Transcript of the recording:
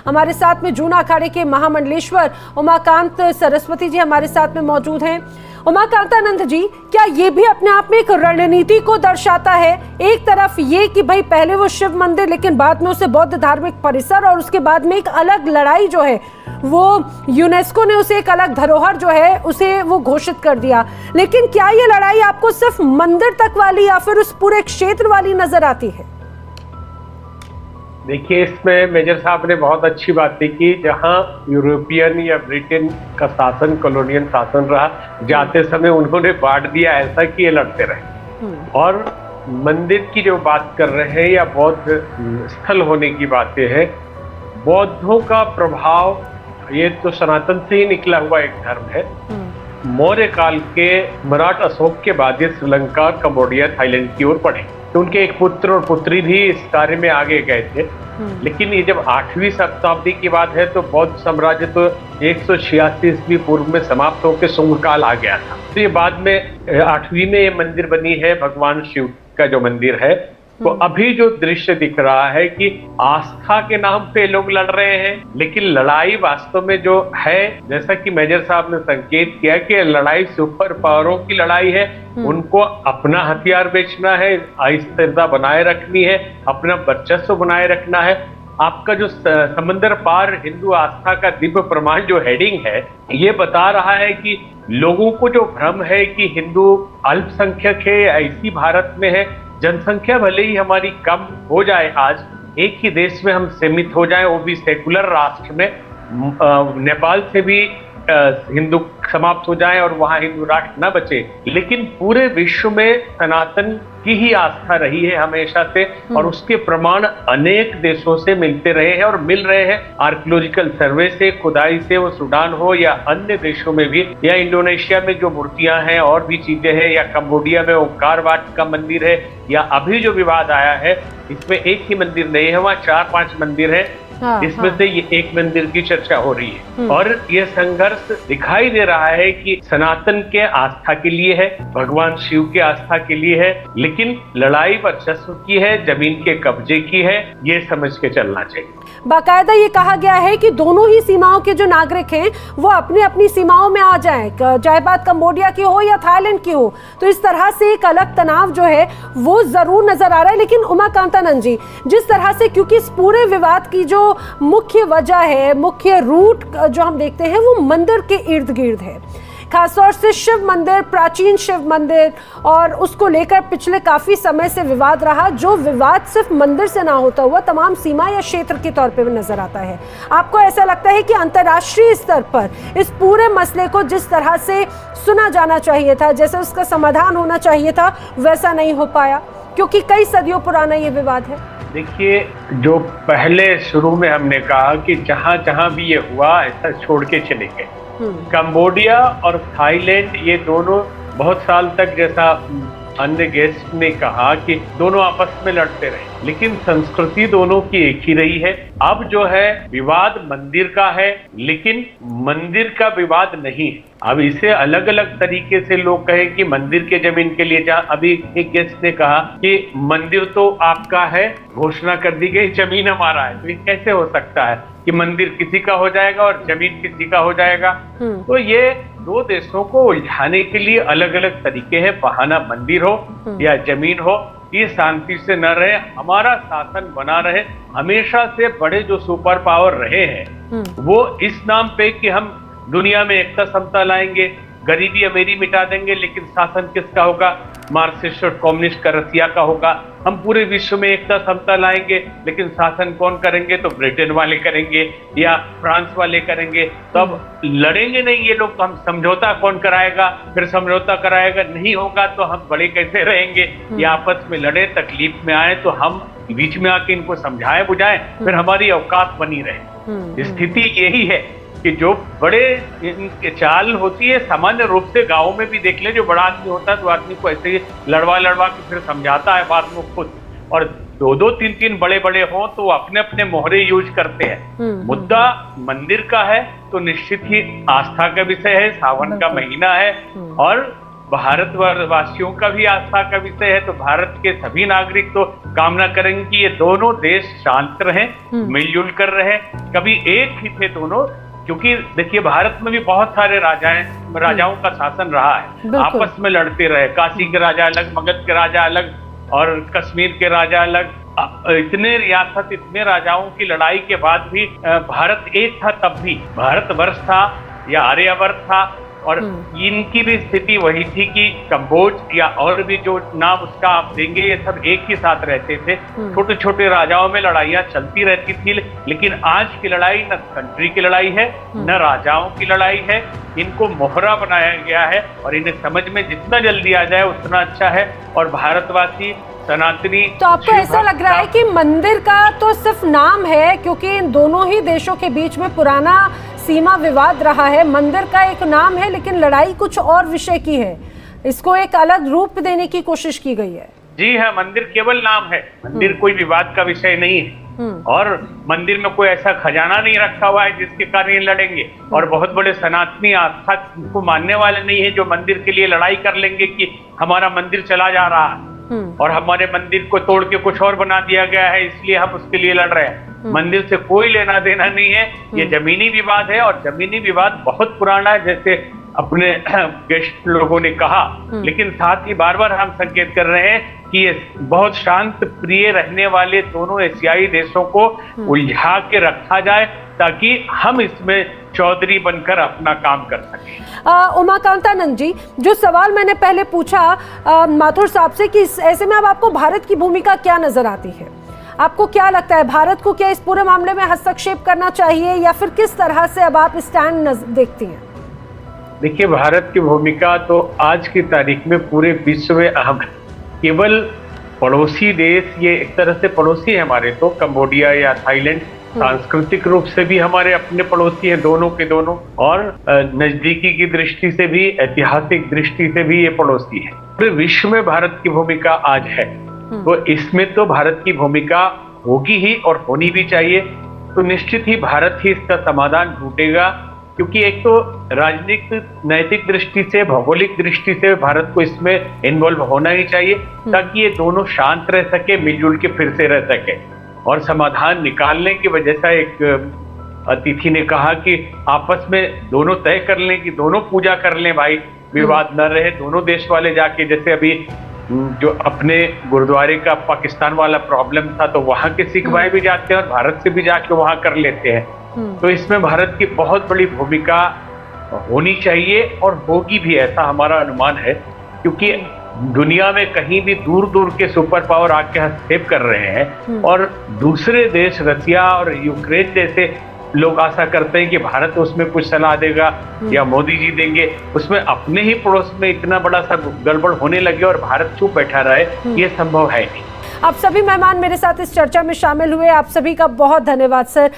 हमारे साथ में जूना अखाड़े के महामंडलेश्वर उमाकांत सरस्वती जी हमारे साथ में मौजूद हैं। उमाकांतानंद जी, क्या ये भी अपने आप में एक रणनीति को दर्शाता है? एक तरफ ये कि भाई पहले वो शिव मंदिर, लेकिन बाद में उसे बौद्ध धार्मिक परिसर, और उसके बाद में एक अलग लड़ाई जो है वो यूनेस्को ने उसे एक अलग धरोहर जो है उसे वो घोषित कर दिया। लेकिन क्या ये लड़ाई आपको सिर्फ मंदिर तक वाली या फिर उस पूरे क्षेत्र वाली नजर आती है? देखिए, इसमें मेजर साहब ने बहुत अच्छी बातें की। जहां यूरोपियन या ब्रिटेन का शासन, कॉलोनियल शासन रहा, जाते समय उन्होंने बांट दिया ऐसा कि ये लड़ते रहे। और मंदिर की जो बात कर रहे हैं या बौद्ध स्थल होने की बातें हैं, बौद्धों का प्रभाव ये तो सनातन से ही निकला हुआ एक धर्म है। मौर्य काल के सम्राट अशोक के बाद ये श्रीलंका, कंबोडिया, थाईलैंड की ओर बढ़े, तो उनके एक पुत्र और पुत्री भी इस कार्य में आगे गए थे। लेकिन ये जब 8वीं शताब्दी की बात है तो बौद्ध साम्राज्य तो 186 ईस्वी पूर्व में समाप्त होकर शुंग काल आ गया था। तो ये बाद में 8वीं में ये मंदिर बनी है, भगवान शिव का जो मंदिर है। तो अभी जो दृश्य दिख रहा है कि आस्था के नाम पे लोग लड़ रहे हैं, लेकिन लड़ाई वास्तव में जो है, जैसा कि मेजर साहब ने संकेत किया कि लड़ाई सुपर पावरों की लड़ाई है। उनको अपना हथियार बेचना है, अस्थिरता बनाए रखनी है, अपना वर्चस्व बनाए रखना है। आपका जो समंदर पार हिंदू आस्था का दिव्य प्रमाण जो हेडिंग है, ये बता रहा है कि लोगों को जो भ्रम है कि हिंदू अल्पसंख्यक है या इसी भारत में है, जनसंख्या भले ही हमारी कम हो जाए, आज एक ही देश में हम सीमित हो जाएं, वो भी सेकुलर राष्ट्र में, नेपाल से भी हिंदू समाप्त हो जाएं और वहां हिंदू राष्ट्र न बचे, लेकिन पूरे विश्व में सनातन की ही आस्था रही है हमेशा से, और उसके प्रमाण अनेक देशों से मिलते रहे हैं और मिल रहे हैं। आर्कियोलॉजिकल सर्वे से, खुदाई से, वो सूडान हो या अन्य देशों में भी, या इंडोनेशिया में जो मूर्तियां हैं और भी चीजें हैं, या कंबोडिया में ओंकार वाट का मंदिर है, या अभी जो विवाद आया है इसमें एक ही मंदिर नहीं है, वहाँ 4-5 मंदिर है। इसमें से ये एक मंदिर की चर्चा हो रही है। और ये संघर्ष दिखाई दे रहा है कि सनातन के आस्था के लिए है, भगवान शिव के आस्था के लिए है, लेकिन लड़ाई वर्चस्व की है, जमीन के कब्जे की है, ये समझ के चलना चाहिए। बाकायदा ये कहा गया है कि दोनों ही सीमाओं के जो नागरिक हैं वो अपनी अपनी सीमाओं में आ जाएं, चाहे बात कंबोडिया की हो या थाईलैंड की हो। तो इस तरह से एक अलग तनाव जो है वो जरूर नजर आ रहा है। लेकिन उमाकांतानंद जी, जिस तरह से, क्योंकि इस पूरे विवाद की जो मुख्य वजह है, मुख्य रूट जो हम देखते हैं वो मंदिर के इर्द गिर्द है, खासतौर से शिव मंदिर, प्राचीन शिव मंदिर, और उसको लेकर पिछले काफी समय से विवाद रहा, जो विवाद सिर्फ मंदिर से ना होता हुआ तमाम सीमा या क्षेत्र के तौर पे नजर आता है। आपको ऐसा लगता है कि अंतर्राष्ट्रीय स्तर पर इस पूरे मसले को जिस तरह से सुना जाना चाहिए था, जैसे उसका समाधान होना चाहिए था, वैसा नहीं हो पाया, क्योंकि कई सदियों पुराना ये विवाद है? देखिए, जो पहले शुरू में हमने कहा कि जहां जहां भी ये हुआ ऐसा छोड़ के चले गए। कंबोडिया और थाईलैंड ये दोनों बहुत साल तक, जैसा अन्य गेस्ट ने कहा, कि दोनों आपस में लड़ते रहे, लेकिन संस्कृति दोनों की एक ही रही है। अब जो है विवाद मंदिर का है, लेकिन मंदिर का विवाद नहीं है। अब इसे अलग अलग तरीके से लोग कहें कि मंदिर के जमीन के लिए, जहाँ अभी एक गेस्ट ने कहा कि मंदिर तो आपका है, घोषणा कर दी गई, जमीन हमारा है, तो ये कैसे हो सकता है कि मंदिर किसी का हो जाएगा और जमीन किसी का हो जाएगा? तो ये दो देशों को उलझाने के लिए अलग अलग तरीके हैं, बहाना मंदिर हो या जमीन हो, ये शांति से न रहे, हमारा शासन बना रहे। हमेशा से बड़े जो सुपर पावर रहे हैं वो इस नाम पे कि हम दुनिया में एकता समता लाएंगे, गरीबी अमीरी मिटा देंगे, लेकिन शासन किसका होगा? मार्क्सिस्ट और कम्युनिस्ट का, रसिया का होगा। हम पूरे विश्व में एकता समता लाएंगे, लेकिन शासन कौन करेंगे? तो ब्रिटेन वाले करेंगे या फ्रांस वाले करेंगे। तो अब लड़ेंगे नहीं ये लोग, तो हम समझौता कौन कराएगा? फिर समझौता कराएगा नहीं होगा तो हम बड़े कैसे रहेंगे? ये आपस में लड़े, तकलीफ में आए तो हम बीच में आके इनको समझाएं बुझाएं, फिर हमारी औकात बनी रहे। स्थिति यही है कि जो बड़े इनके चाल होती है, सामान्य रूप से गाँव में भी देख ले, जो बड़ा आदमी होता है तो आदमी को ऐसे ही लड़वा के फिर समझाता है बाद में खुद, और 2-2, 3-3 बड़े बड़े हों तो अपने अपने मोहरे यूज करते हैं। मुद्दा मंदिर का है तो निश्चित ही आस्था का विषय है, सावन का महीना है, और भारतवासियों का भी आस्था का विषय है। तो भारत के सभी नागरिक तो कामना करेंगे कि ये दोनों देश शांत रहें, मिलजुल कर रहें। कभी एक ही थे दोनों, क्योंकि देखिए भारत में भी बहुत सारे राजाओं का शासन रहा है, आपस में लड़ते रहे। काशी के राजा अलग, मगध के राजा अलग और कश्मीर के राजा अलग। इतने रियासत, इतने राजाओं की लड़ाई के बाद भी भारत एक था। तब भी भारतवर्ष था या आर्यावर्त था, और इनकी भी स्थिति वही थी कि कंबोज या और भी जो नाम उसका आप देंगे, ये सब एक ही साथ रहते थे। छोटे छोटे राजाओं में लड़ाइयाँ चलती रहती थी, लेकिन आज की लड़ाई न कंट्री की लड़ाई है, न राजाओं की लड़ाई है। इनको मोहरा बनाया गया है, और इन्हें समझ में जितना जल्दी आ जाए उतना अच्छा है। और भारतवासी सनातनी, तो आपको ऐसा लग रहा है कि मंदिर का तो सिर्फ नाम है, क्योंकि इन दोनों ही देशों के बीच में पुराना सीमा विवाद रहा है। मंदिर का एक नाम है, लेकिन लड़ाई कुछ और विषय की है। इसको एक अलग रूप देने की कोशिश की गई है। जी हाँ, मंदिर केवल नाम है, मंदिर कोई विवाद का विषय नहीं है। और मंदिर में कोई ऐसा खजाना नहीं रखा हुआ है जिसके कारण ये लड़ेंगे। और बहुत बड़े सनातनी आस्था को मानने वाले नहीं है जो मंदिर के लिए लड़ाई कर लेंगे कि हमारा मंदिर चला जा रहा है और हमारे मंदिर को तोड़ के कुछ और बना दिया गया है, इसलिए हम उसके लिए लड़ रहे हैं। मंदिर से कोई लेना देना नहीं है, ये जमीनी विवाद है। और जमीनी विवाद बहुत पुराना है, जैसे अपने गेस्ट लोगों ने कहा। लेकिन साथ ही बार बार हम संकेत कर रहे हैं कि ये बहुत शांत प्रिय रहने वाले दोनों एशियाई देशों को उलझा के रखा जाए, ताकि हम इसमें चौधरी बनकर अपना काम कर सकें। उमाकांतानंद जी, जो सवाल मैंने पहले पूछा माथुर साहब से कि ऐसे में अब आपको भारत की भूमिका क्या नजर आती है? आपको क्या लगता है, भारत को क्या इस पूरे मामले में हस्तक्षेप करना चाहिए, या फिर किस तरह से अब आप स्टैंड देखती हैं? देखिए, भारत की भूमिका तो आज की तारीख में पूरे विश्व में अहम है। केवल पड़ोसी देश, ये एक तरह से पड़ोसी है हमारे, तो कंबोडिया या थाईलैंड सांस्कृतिक रूप से भी हमारे अपने पड़ोसी हैं, दोनों के दोनों। और नजदीकी की दृष्टि से भी, ऐतिहासिक दृष्टि से भी ये पड़ोसी है। पूरे विश्व में भारत की भूमिका आज है, तो इसमें तो भारत की भूमिका होगी ही और होनी भी चाहिए। तो निश्चित ही भारत ही इसका समाधान ढूंढेगा, क्योंकि एक तो राजनीतिक, नैतिक दृष्टि से, भौगोलिक दृष्टि से भारत को इसमें इन्वॉल्व होना ही चाहिए, ताकि ये दोनों शांत रह सके, मिलजुल के फिर से रह सके और समाधान निकालने की वजह से। एक अतिथि ने कहा कि आपस में दोनों तय कर लें कि दोनों पूजा कर लें भाई, विवाद न रहे। दोनों देश वाले जाके, जैसे अभी जो अपने गुरुद्वारे का पाकिस्तान वाला प्रॉब्लम था, तो वहां के सिख भाई भी जाते हैं और भारत से भी जाके वहां कर लेते हैं। तो इसमें भारत की बहुत बड़ी भूमिका होनी चाहिए और होगी भी, ऐसा हमारा अनुमान है। क्योंकि दुनिया में कहीं भी दूर दूर के सुपर पावर आके हस्तक्षेप कर रहे हैं, और दूसरे देश रसिया और यूक्रेन जैसे लोग आशा करते हैं कि भारत उसमें कुछ सलाह देगा या मोदी जी देंगे। उसमें अपने ही पड़ोस में इतना बड़ा सा गड़बड़ होने लगे और भारत चुप बैठा रहे, ये संभव है नहीं। आप सभी मेहमान मेरे साथ इस चर्चा में शामिल हुए, आप सभी का बहुत धन्यवाद सर।